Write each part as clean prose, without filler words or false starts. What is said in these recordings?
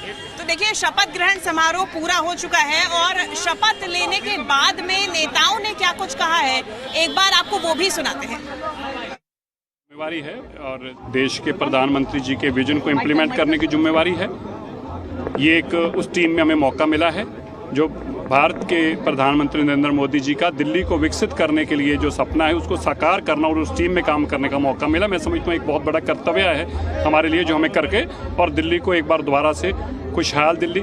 तो देखिए, शपथ ग्रहण समारोह पूरा हो चुका है और शपथ लेने के बाद में नेताओं ने क्या कुछ कहा है, एक बार आपको वो भी सुनाते हैं। जिम्मेवारी है और देश के प्रधानमंत्री जी के विजन को इम्प्लीमेंट करने की जिम्मेवारी है। ये एक उस टीम में हमें मौका मिला है जो भारत के प्रधानमंत्री नरेंद्र मोदी जी का दिल्ली को विकसित करने के लिए जो सपना है उसको साकार करना और उस टीम में काम करने का मौका मिला। मैं समझता हूँ एक बहुत बड़ा कर्तव्य है हमारे लिए जो हमें करके और दिल्ली को एक बार दोबारा से खुशहाल दिल्ली,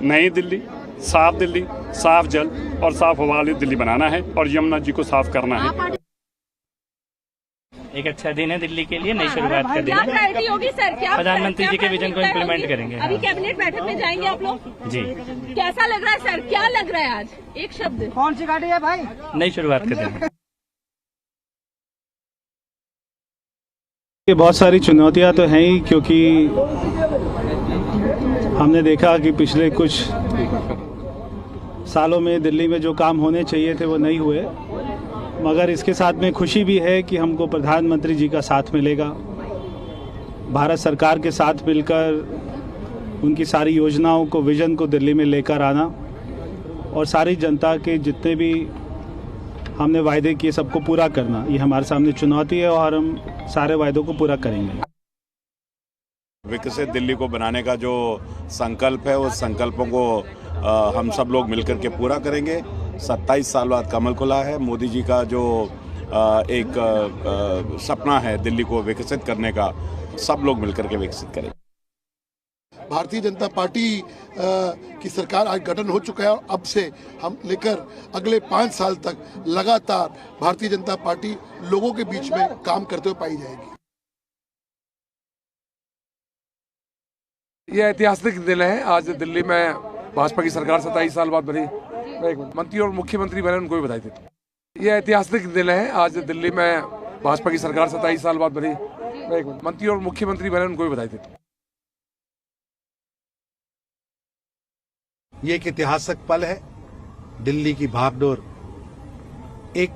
नई दिल्ली, साफ जल और साफ हवा वाली दिल्ली बनाना है और यमुना जी को साफ करना है। एक अच्छा दिन है दिल्ली के लिए, नई शुरुआत का दिन है। होगी सर, क्या प्रधानमंत्री जी के विजन को इम्प्लीमेंट करेंगे। अभी कैबिनेट बैठक में जाएंगे आप लोग जी। कैसा लग रहा है सर, क्या लग रहा है आज? एक शब्द, कौन सी गाड़ी है भाई? नई शुरुआत का दिन है। ये बहुत सारी चुनौतियां तो हैं ही, क्योंकि हमने देखा कि पिछले कुछ सालों में दिल्ली में जो काम होने चाहिए थे वो नहीं हुए, मगर इसके साथ में खुशी भी है कि हमको प्रधानमंत्री जी का साथ मिलेगा। भारत सरकार के साथ मिलकर उनकी सारी योजनाओं को, विजन को दिल्ली में लेकर आना और सारी जनता के जितने भी हमने वायदे किए सबको पूरा करना, ये हमारे सामने चुनौती है और हम सारे वायदों को पूरा करेंगे। विकसित दिल्ली को बनाने का जो संकल्प है उस संकल्पों को हम सब लोग मिलकर के पूरा करेंगे। 27 साल बाद कमल खुला है। मोदी जी का जो एक सपना है दिल्ली को विकसित करने का, सब लोग मिलकर के विकसित करेंगे। भारतीय जनता पार्टी की सरकार आज गठन हो चुका है और अब से हम लेकर अगले 5 साल तक लगातार भारतीय जनता पार्टी लोगों के बीच में काम करते हुए पाई जाएगी। यह ऐतिहासिक दिन है। आज दिल्ली में भाजपा की सरकार 27 साल बाद बनी। मंत्री और मुख्यमंत्री बने, उनको भी बधाई देते। यह ऐतिहासिक दिन है। आज दिल्ली में भाजपा की सरकार 27 साल बाद बनी। मंत्री और मुख्यमंत्री बने, उनको भी बधाई देते। ये एक ऐतिहासिक पल है। दिल्ली की भागदौड़ एक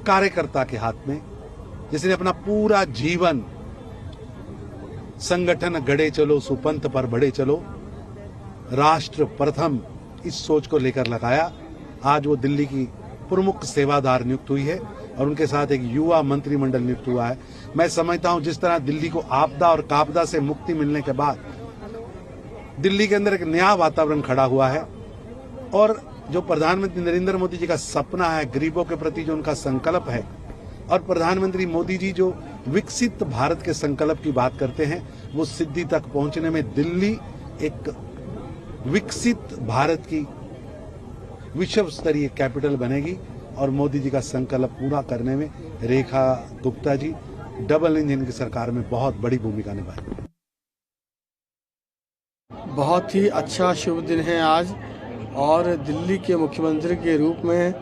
कार्यकर्ता के हाथ में, जिसने अपना पूरा जीवन संगठन गढ़े चलो सुपंथ पर बढ़े चलो, राष्ट्र प्रथम इस सोच को लेकर लगाया। आज वो दिल्ली की प्रमुख सेवादार नियुक्त हुई है और उनके साथ एक युवा मंत्रिमंडल नियुक्त हुआ है। मैं समझता हूं जिस तरह दिल्ली को आपदा और कापदा से मुक्ति मिलने के बाद दिल्ली के अंदर एक नया वातावरण खड़ा हुआ है और जो प्रधानमंत्री नरेंद्र मोदी जी का सपना है, गरीबों के प्रति जो उनका संकल्प है, और प्रधानमंत्री मोदी जी जो विकसित भारत के संकल्प की बात करते हैं, वो सिद्धि तक पहुंचने में दिल्ली एक विकसित भारत की विश्व स्तरीय कैपिटल बनेगी और मोदी जी का संकल्प पूरा करने में रेखा गुप्ता जी डबल इंजन की सरकार में बहुत बड़ी भूमिका निभाएंगे। बहुत ही अच्छा शुभ दिन है आज, और दिल्ली के मुख्यमंत्री के रूप में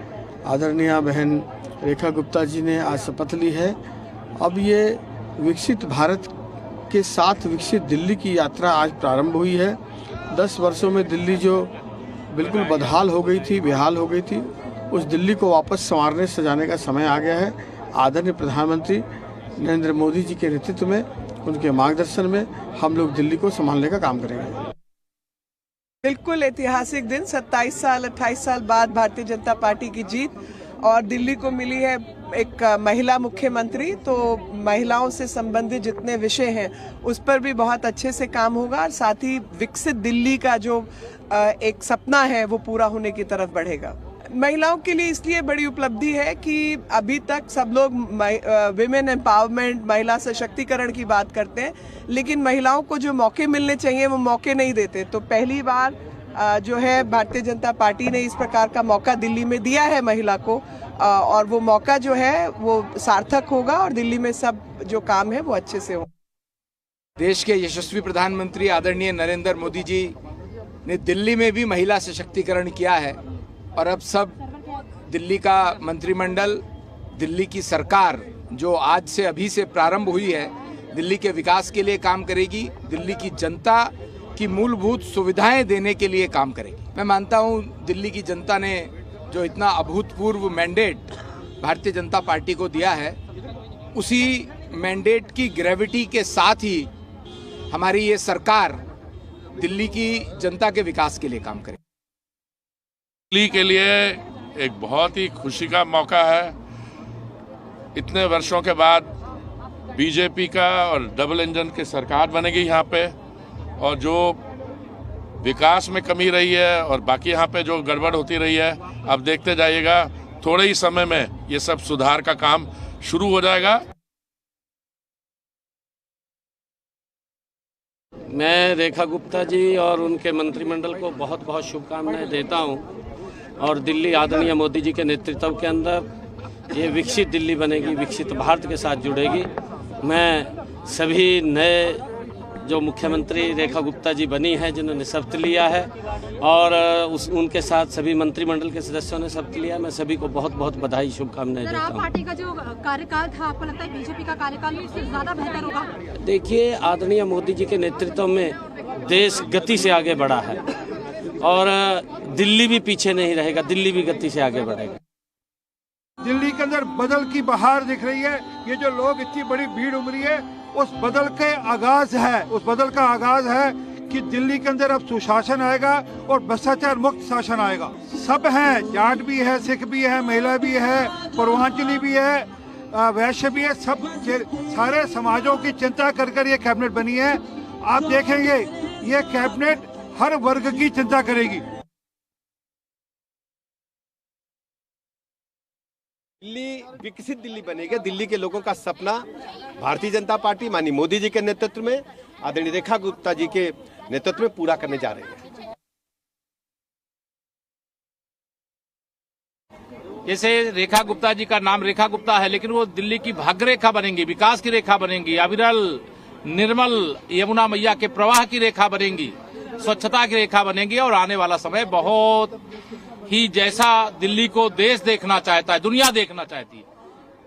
आदरणीय बहन रेखा गुप्ता जी ने आज शपथ ली है। अब ये विकसित भारत के साथ विकसित दिल्ली की यात्रा आज प्रारंभ हुई है। 10 वर्षों में दिल्ली जो बिल्कुल बदहाल हो गई थी, बेहाल हो गई थी, उस दिल्ली को वापस संवारने सजाने का समय आ गया है। आदरणीय प्रधानमंत्री नरेंद्र मोदी जी के नेतृत्व में, उनके मार्गदर्शन में हम लोग दिल्ली को संभालने का काम करेंगे। बिल्कुल ऐतिहासिक दिन, 27 साल 28 साल बाद भारतीय जनता पार्टी की जीत और दिल्ली को मिली है एक महिला मुख्यमंत्री। तो महिलाओं से संबंधित जितने विषय हैं उस पर भी बहुत अच्छे से काम होगा और साथ ही विकसित दिल्ली का जो एक सपना है वो पूरा होने की तरफ बढ़ेगा। महिलाओं के लिए इसलिए बड़ी उपलब्धि है कि अभी तक सब लोग विमेन एम्पावरमेंट, महिला सशक्तिकरण की बात करते हैं, लेकिन महिलाओं को जो मौके मिलने चाहिए वो मौके नहीं देते। तो पहली बार जो है भारतीय जनता पार्टी ने इस प्रकार का मौका दिल्ली में दिया है महिला को, और वो मौका जो है वो सार्थक होगा और दिल्ली में सब जो काम है वो अच्छे से हो। देश के यशस्वी प्रधानमंत्री आदरणीय नरेंद्र मोदी जी ने दिल्ली में भी महिला सशक्तिकरण किया है और अब सब दिल्ली का मंत्रिमंडल, दिल्ली की सरकार जो आज से अभी से प्रारंभ हुई है, दिल्ली के विकास के लिए काम करेगी, दिल्ली की जनता की मूलभूत सुविधाएं देने के लिए काम करेगी। मैं मानता हूं दिल्ली की जनता ने जो इतना अभूतपूर्व मैंडेट भारतीय जनता पार्टी को दिया है, उसी मैंडेट की ग्रेविटी के साथ ही हमारी ये सरकार दिल्ली की जनता के विकास के लिए काम करें। दिल्ली के लिए एक बहुत ही खुशी का मौका है। इतने वर्षों के बाद बीजेपी का और डबल इंजन की सरकार बनेगी यहाँ पे, और जो विकास में कमी रही है और बाकी यहाँ पे जो गड़बड़ होती रही है, अब देखते जाइएगा थोड़े ही समय में ये सब सुधार का काम शुरू हो जाएगा। मैं रेखा गुप्ता जी और उनके मंत्रिमंडल को बहुत बहुत शुभकामनाएं देता हूं, और दिल्ली आदरणीय मोदी जी के नेतृत्व के अंदर ये विकसित दिल्ली बनेगी, विकसित भारत के साथ जुड़ेगी। मैं सभी नए जो मुख्यमंत्री रेखा गुप्ता जी बनी है, जिन्होंने शपथ लिया है, और उनके साथ सभी मंत्रिमंडल के सदस्यों ने शपथ लिया, मैं सभी को बहुत बहुत बधाई शुभकामनाएं देता हूं। पार्टी का जो कार्यकाल था, आपको लगता है बीजेपी का कार्यकाल इससे ज्यादा बेहतर होगा? देखिए, आदरणीय मोदी जी के नेतृत्व में देश गति से आगे बढ़ा है, और दिल्ली भी पीछे नहीं रहेगा, दिल्ली भी गति से आगे बढ़ेगा। दिल्ली के अंदर बदल की बहार दिख रही है। ये जो लोग इतनी बड़ी भीड़ उमड़ी है, उस बदल के आगाज है, उस बदल का आगाज है कि दिल्ली के अंदर अब सुशासन आएगा और भ्रष्टाचार मुक्त शासन आएगा। सब हैं, जाट भी है, सिख भी है, महिला भी है, पूर्वांचली भी है, वैश्य भी है, सब सारे समाजों की चिंता कर कर ये कैबिनेट बनी है। आप देखेंगे ये कैबिनेट हर वर्ग की चिंता करेगी। दिल्ली विकसित दिल्ली बनेगी। दिल्ली के लोगों का सपना भारतीय जनता पार्टी माननीय मोदी जी के नेतृत्व में, आदरणीय रेखा गुप्ता जी के नेतृत्व में पूरा करने जा रही है। जैसे रेखा गुप्ता जी का नाम रेखा गुप्ता है, लेकिन वो दिल्ली की भाग्य रेखा बनेंगी, विकास की रेखा बनेंगी, अविरल निर्मल यमुना मैया के प्रवाह की रेखा बनेंगी, स्वच्छता की रेखा बनेंगी, और आने वाला समय बहुत ही जैसा दिल्ली को देश देखना चाहता है, दुनिया देखना चाहती है,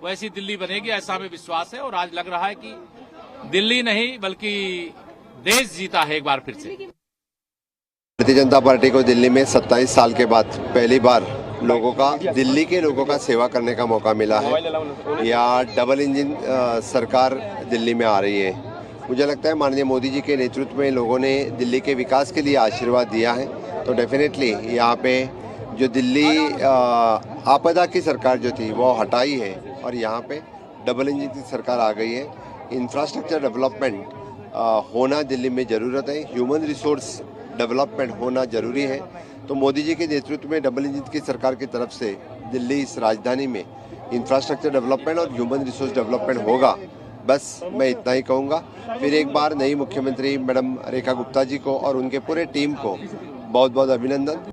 वैसी दिल्ली बनेगी, ऐसा हमें विश्वास है। और आज लग रहा है कि दिल्ली नहीं बल्कि देश जीता है एक बार फिर से। भारतीय जनता पार्टी को दिल्ली में 27 साल के बाद पहली बार दिल्ली के लोगों का सेवा करने का मौका मिला है। या डबल इंजन सरकार दिल्ली में आ रही है। मुझे लगता है माननीय मोदी जी के नेतृत्व में लोगों ने दिल्ली के विकास के लिए आशीर्वाद दिया है, तो डेफिनेटली यहाँ पे जो दिल्ली आपदा की सरकार जो थी वो हटाई है, और यहाँ पे डबल इंजन की सरकार आ गई है। इंफ्रास्ट्रक्चर डेवलपमेंट होना दिल्ली में ज़रूरत है, ह्यूमन रिसोर्स डेवलपमेंट होना ज़रूरी है। तो मोदी जी के नेतृत्व में डबल इंजन की सरकार की तरफ से दिल्ली इस राजधानी में इंफ्रास्ट्रक्चर डेवलपमेंट और ह्यूमन रिसोर्स डेवलपमेंट होगा। बस मैं इतना ही कहूँगा। फिर एक बार नई मुख्यमंत्री मैडम रेखा गुप्ता जी को और उनके पूरे टीम को बहुत बहुत अभिनंदन।